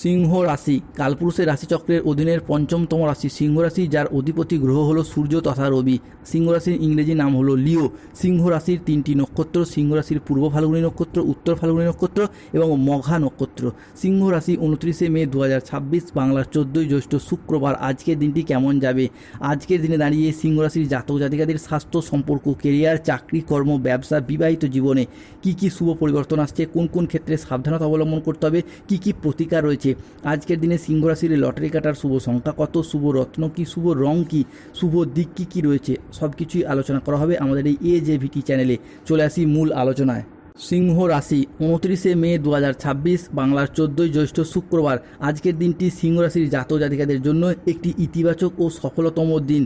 সিংহ রাশি কালপুরুষের রাশিচক্রের অধীনের পঞ্চমতম রাশি সিংহ রাশি, যার অধিপতি গ্রহ হলো সূর্য তথা রবি। সিংহ রাশির ইংরেজি নাম হলো লিও। সিংহ রাশির তিনটি নক্ষত্র, সিংহ রাশির পূর্ব ফাল্গুনী নক্ষত্র, উত্তর ফাল্গুনী নক্ষত্র এবং মঘা নক্ষত্র। সিংহ রাশি 29শে মে 2026 বাংলার 14ই জ্যৈষ্ঠ শুক্রবার। আজকের দিনটি কেমন যাবে? আজকের দিনে দাঁড়িয়ে সিংহ রাশির জাতক জাতিকাদের স্বাস্থ্য, সম্পর্ক, কেরিয়ার, চাকরি, কর্ম, ব্যবসা, বিবাহিত জীবনে কি কি শুভ পরিবর্তন আসছে, কোন কোন ক্ষেত্রে সাবধানতা অবলম্বন করতে হবে, কি কি প্রতিকার রয়েছে। আজকের দিনে সিংহ রাশির লটারি কাটার শুভ সংখ্যা কত, শুভ রত্ন কি, শুভ রং কি, শুভ দিক কি কি রয়েছে, সব কিছুই আলোচনা করা হবে আমাদের এই AJVT চ্যানেলে। চলে আসি মূল আলোচনায়। সিংহ রাশি 29শে মে 2026 বাংলার 14ই জ্যৈষ্ঠ শুক্রবার। আজকের দিনটি সিংহ রাশির জাতক জাতিকাদের জন্য একটি ইতিবাচক ও সফলতম দিন।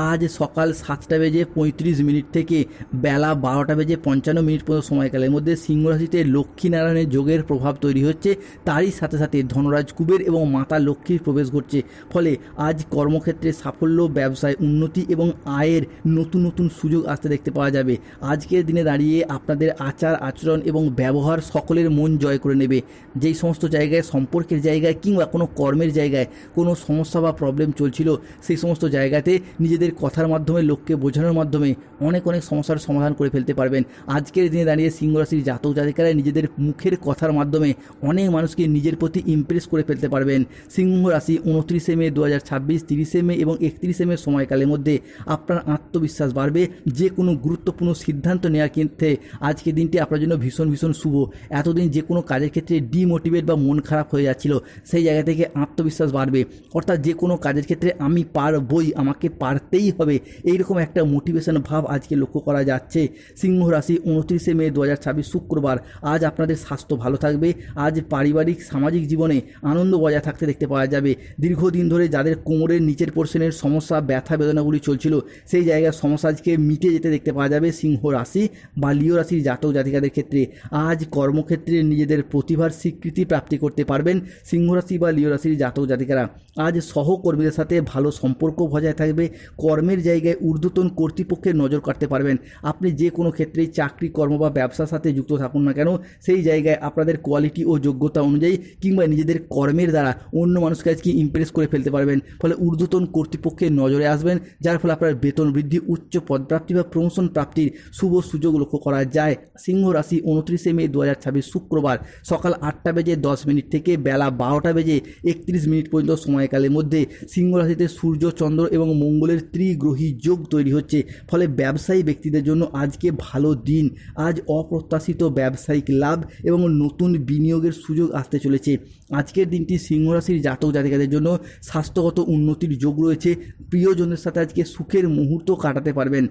আজ সকাল 7:35 থেকে বেলা 12:55 পর্যন্ত সময়কালের মধ্যে সিংহ রাশিতে লক্ষ্মীনারায়ণের যোগের প্রভাব তৈরি হচ্ছে। তারই সাথে সাথে ধনরাজ কুবের এবং মাতা লক্ষ্মীর প্রবেশ ঘটছে। ফলে আজ কর্মক্ষেত্রে সাফল্য, ব্যবসায় উন্নতি এবং আয়ের নতুন নতুন সুযোগ আসতে দেখতে পাওয়া যাবে। আজকের দিনে দাঁড়িয়ে আপনাদের আচার আচরণ এবং ব্যবহার সকলের মন জয় করে নেবে। যেই সমস্ত জায়গায়, সম্পর্কের জায়গায় কিংবা কোনো কর্মের জায়গায় কোনো সমস্যা বা প্রবলেম চলছিল, সেই সমস্ত জায়গাতে নিজেদের কথার মাধ্যমে, লোককে বোঝানোর মাধ্যমে অনেক সমস্যার সমাধান করে ফেলতে পারবেন। আজকের দিনে দাঁড়িয়ে সিংহ রাশির জাতক জাতিকারা নিজেদের মুখের কথার মাধ্যমে অনেক মানুষকে নিজের প্রতি ইমপ্রেস করে ফেলতে পারবেন। সিংহ রাশি 29শে মে 2026, 30শে মে এবং 31শে মে সময়কালের মধ্যে আপনার আত্মবিশ্বাস বাড়বে। যে কোনো গুরুত্বপূর্ণ সিদ্ধান্ত নেওয়ার ক্ষেত্রে আজকের দিনটি আপনার জন্য ভীষণ শুভ। এতদিন যে কোনো কাজের ক্ষেত্রে ডিমোটিভেট বা মন খারাপ হয়ে যাচ্ছিল, সেই জায়গা থেকে আত্মবিশ্বাস বাড়বে। অর্থাৎ যে কোনো কাজের ক্ষেত্রে আমি পারবই, আমাকে পারতেই হবে, এইরকম একটা মোটিভেশন ভাব আজকে লক্ষ্য করা যাচ্ছে। সিংহ রাশি 29শে মে 2026 শুক্রবার। আজ আপনাদের স্বাস্থ্য ভালো থাকবে। আজ পারিবারিক সামাজিক জীবনে আনন্দ বজায় থাকতে দেখতে পাওয়া যাবে। দীর্ঘদিন ধরে যাদের কোমরের নিচের পোর্শনের সমস্যা, ব্যথা বেদনাগুলি চলছিল, সেই জায়গার সমস্যা আজকে মিটে যেতে দেখতে পাওয়া যাবে সিংহ রাশি বা লিও রাশির জাতক জাতিকাদের ক্ষেত্রে। আজ কর্মক্ষেত্রে নিজেদের প্রতিভার স্বীকৃতি প্রাপ্তি করতে পারবেন সিংহ রাশি বা লিও রাশির জাতক জাতিকারা। আজ সহকর্মীদের সাথে ভালো সম্পর্ক বজায় থাকবে। কর্মের জায়গায় ঊর্ধ্বতন কর্তৃপক্ষের নজর কাটতে পারবেন। আপনি যে কোনো ক্ষেত্রেই চাকরি, কর্ম বা ব্যবসার সাথে যুক্ত থাকুন না কেন, সেই জায়গায় আপনাদের কোয়ালিটি ও যোগ্যতা অনুযায়ী কিংবা নিজেদের কর্মের দ্বারা অন্য মানুষকে আজকে ইমপ্রেস করে ফেলতে পারবেন। ফলে ঊর্ধ্বতন কর্তৃপক্ষের নজরে আসবেন, যার ফলে আপনার বেতন বৃদ্ধি, উচ্চ পদপ্রাপ্তি বা প্রমোশন প্রাপ্তির শুভ সুযোগ লক্ষ্য করা যায়। সিংহ রাশি 29শে মে 2026 শুক্রবার সকাল 8:10 থেকে বেলা 12:31 পর্যন্ত সময়কালের মধ্যে সিংহ রাশিতে সূর্য, চন্দ্র এবং মঙ্গলের ত্রিগ্রহী যোগ তৈরি হচ্ছে। ফলে ব্যবসায়ী ব্যক্তিদের জন্য আজকে ভালো দিন। আজ অপ্রত্যাশিত ব্যবসায়িক লাভ এবং নতুন বিনিয়োগের সুযোগ আসতে চলেছে। আজকের দিনটি সিংহ রাশির জাতক জাতিকাদের জন্য স্বাস্থ্যগত উন্নতির যোগ রয়েছে। প্রিয়জনের সাথে আজকে সুখের মুহূর্ত কাটাতে পারবেন।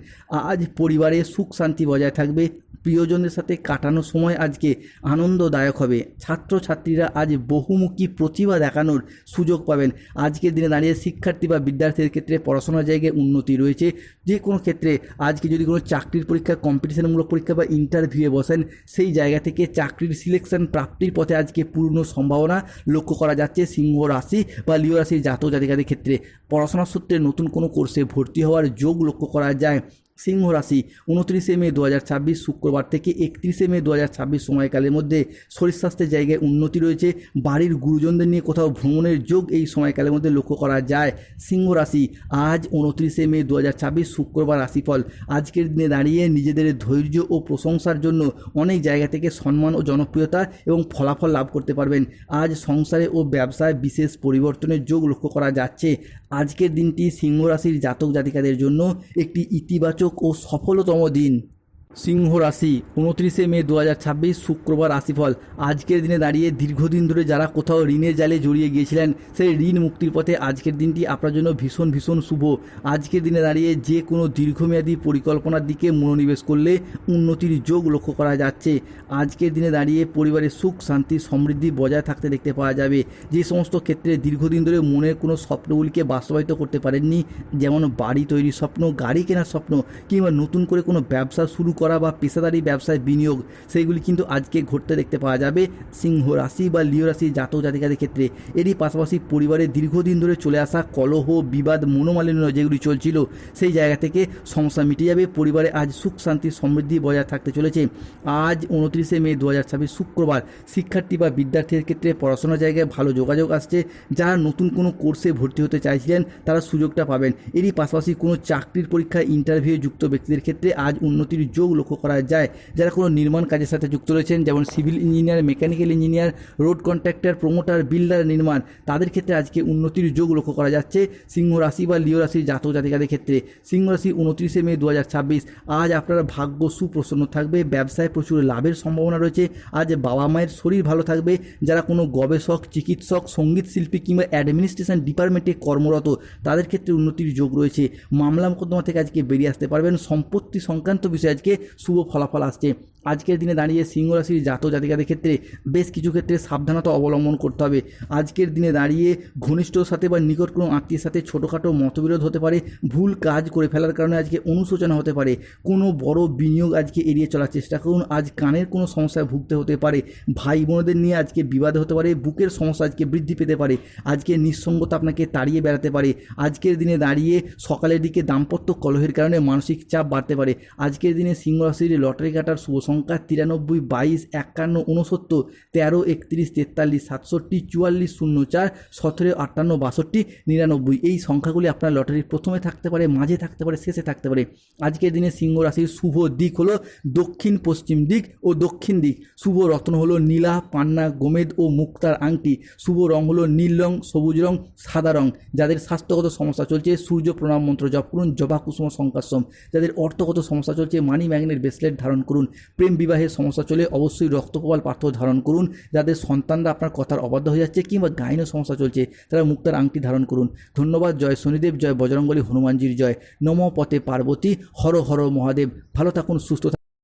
আজ পরিবারে সুখ শান্তি বজায় থাকবে। প্রিয়জনের সাথে কাটানো সময় আজকে আনন্দদায়ক হবে। ছাত্রছাত্রীরা আজ বহুমুখী প্রতিভা দেখানোর সুযোগ পাবেন। আজকের দিনে দাঁড়িয়ে শিক্ষার্থী বা বিদ্যার্থীদের ক্ষেত্রে পড়াশোনার জায়গায় উন্নতি রয়েছে। যে কোনো ক্ষেত্রে আজকে যদি কোনো চাকরির পরীক্ষা, কম্পিটিশনমূলক পরীক্ষা বা ইন্টারভিউয়ে বসেন, সেই জায়গা থেকে চাকরির সিলেকশন প্রাপ্তির পথে আজকে পূর্ণ সম্ভাবনা লক্ষ্য করা যাচ্ছে সিংহ রাশি বা লিও রাশির জাতক জাতিকাদের ক্ষেত্রে। পড়াশোনার সূত্রে নতুন কোনো কোর্সে ভর্তি হওয়ার যোগ লক্ষ্য করা যায়। সিংহ রাশি 29শে মে 2026 শুক্রবার থেকে 31শে মে 2026 সময়কালের মধ্যে শরীর স্বাস্থ্যের জায়গায় উন্নতি রয়েছে। বাড়ির গুরুজনদের নিয়ে কোথাও ভ্রমণের যোগ এই সময়কালের মধ্যে লক্ষ্য করা যায়। সিংহ রাশি আজ 29শে মে 2026 শুক্রবার রাশিফল। আজকের দিনে দাঁড়িয়ে নিজেদের ধৈর্য ও প্রশংসার জন্য অনেক জায়গা থেকে সম্মান ও জনপ্রিয়তা এবং ফলাফল লাভ করতে পারবেন। আজ সংসারে ও ব্যবসায় বিশেষ পরিবর্তনের যোগ লক্ষ্য করা যাচ্ছে। আজকের দিনটি সিংহ রাশির জাতক জাতিকাদের জন্য একটি ইতিবাচক ও সফলতম দিন। সিংহ রাশি 29শে মে 2026 শুক্রবার রাশিফল। আজকের দিনে দাঁড়িয়ে দীর্ঘদিন ধরে যারা কোথাও ঋণের জালে জড়িয়ে গিয়েছিলেন, সেই ঋণ মুক্তির পথে আজকের দিনটি আপনার জন্য ভীষণ শুভ। আজকের দিনে দাঁড়িয়ে যে কোনো দীর্ঘমেয়াদী পরিকল্পনার দিকে মনোনিবেশ করলে উন্নতির যোগ লক্ষ্য করা যাচ্ছে। আজকের দিনে দাঁড়িয়ে পরিবারের সুখ শান্তি সমৃদ্ধি বজায় থাকতে দেখতে পাওয়া যাবে। যে সমস্ত ক্ষেত্রে দীর্ঘদিন ধরে মনের কোনো স্বপ্নগুলিকে বাস্তবায়িত করতে পারেননি, যেমন বাড়ি তৈরির স্বপ্ন, গাড়ি কেনার স্বপ্ন কিংবা নতুন করে কোনো ব্যবসা শুরু করা বা পেশাদারি ব্যবসায় বিনিয়োগ সেইগুলি কিন্তু আজকে ঘটতে দেখতে পাওয়া যাবে সিংহ রাশি বা লিও রাশি জাতক জাতিকাদের ক্ষেত্রে। এরই পাশাপাশি পরিবারে দীর্ঘদিন ধরে চলে আসা কলহ, বিবাদ, মনোমালিন্য যেগুলি চলছিল সেই জায়গা থেকে সমস্যা মিটে যাবে। পরিবারে আজ সুখ শান্তি সমৃদ্ধি বজায় থাকতে চলেছে। আজ 29শে মে 2026 শুক্রবার শিক্ষার্থী বা বিদ্যার্থীদের ক্ষেত্রে পড়াশোনার জায়গায় ভালো যোগাযোগ আসছে। যারা নতুন কোনো কোর্সে ভর্তি হতে চাইছিলেন তারা সুযোগটা পাবেন। এরই পাশাপাশি কোনো চাকরির পরীক্ষায় ইন্টারভিউ যুক্ত ব্যক্তিদের ক্ষেত্রে আজ উন্নতির যোগ লক্ষ্য করা যায়। যারা কোনো নির্মাণ কাজের সাথে যুক্ত রয়েছেন, যেমন civil engineer, mechanical engineer, road contractor, promoter, builder, নির্মাণ, তাদের ক্ষেত্রে আজকে উন্নতির যোগ লক্ষ্য করা যাচ্ছে। সিংহ রাশি বা লিও রাশির জাতক জাতিকাদের ক্ষেত্রে সিংহ রাশি 29শে মে 2026 আজ আপনার ভাগ্য সুপ্রসন্ন থাকবে। ব্যবসায় প্রচুর লাভের সম্ভাবনা রয়েছে। আজ বাবা মায়ের শরীর ভালো থাকবে। যারা কোনো গবেষক, চিকিৎসক, সঙ্গীত শিল্পী কিংবা অ্যাডমিনিস্ট্রেশন ডিপার্টমেন্টে কর্মরত তাদের ক্ষেত্রে উন্নতির যোগ রয়েছে। মামলা মোকদ্দমা থেকে আজকে বেরিয়ে আসতে পারবেন। সম্পত্তি সংক্রান্ত বিষয়ে আজকে শুভ ফলাফল আসছে। আজকের দিনে দাঁড়িয়ে সিংহ রাশির জাতক জাতিকাদের ক্ষেত্রে বেশ কিছু ক্ষেত্রে সাবধানতা অবলম্বন করতে হবে। আজকের দিনে দাঁড়িয়ে ঘনিষ্ঠর সাথে বা নিকট কোনো আত্মীয়ের সাথে ছোটোখাটো মতবিরোধ হতে পারে। ভুল কাজ করে ফেলার কারণে আজকে অনুশোচনা হতে পারে। কোনো বড় বিনিয়োগ আজকে এড়িয়ে চলার চেষ্টা করুন। আজ কানের কোনো সমস্যায় ভুগতে হতে পারে। ভাই বোনদের নিয়ে আজকে বিবাদ হতে পারে। বুকের সমস্যা আজকে বৃদ্ধি পেতে পারে। আজকে নিঃসঙ্গতা আপনাকে তাড়িয়ে বেড়াতে পারে। আজকের দিনে দাঁড়িয়ে সকালের দিকে দাম্পত্য কলহের কারণে মানসিক চাপ বাড়তে পারে। আজকের দিনে সিংহ রাশির লটারি কাটার শুভ সংখ্যা 93, 22, 51, 69, 13, 31, 43, 67, 44, 04, 17, 58, 62, 99 এই সংখ্যাগুলি আপনার লটারির প্রথমে থাকতে পারে, মাঝে থাকতে পারে, শেষে থাকতে পারে। আজকের দিনে সিংহ রাশির শুভ দিক হলো দক্ষিণ পশ্চিম দিক ও দক্ষিণ দিক। শুভ রত্ন হলো নীলা, পান্না, গোমেদ ও মুক্তার আংটি। শুভ রং হলো নীল রং, সবুজ রং, সাদা রং। যাদের স্বাস্থ্যগত সমস্যা চলছে সূর্য প্রণাম মন্ত্র জপ করুন, জবা কুসুম সংকাশম। যাদের অর্থগত সমস্যা চলছে মানি ম্যাগনেট ব্রেসলেট ধারণ করুন। প্রেম বিবাহের সমস্যা চলে অবশ্যই রক্তপ্রবাল পাথর ধারণ করুন। যাদের সন্তানরা আপনার কথার অবাধ্য হয়ে যাচ্ছে কিংবা গাইনো সমস্যা চলছে তারা মুক্তার আংটি ধারণ করুন। ধন্যবাদ। জয় শনিদেব, জয় বজরঙ্গলী, হনুমানজির জয়। নমঃ পতে পার্বতী, হর হর মহাদেব। ভালো থাকুন, সুস্থ থাকুন।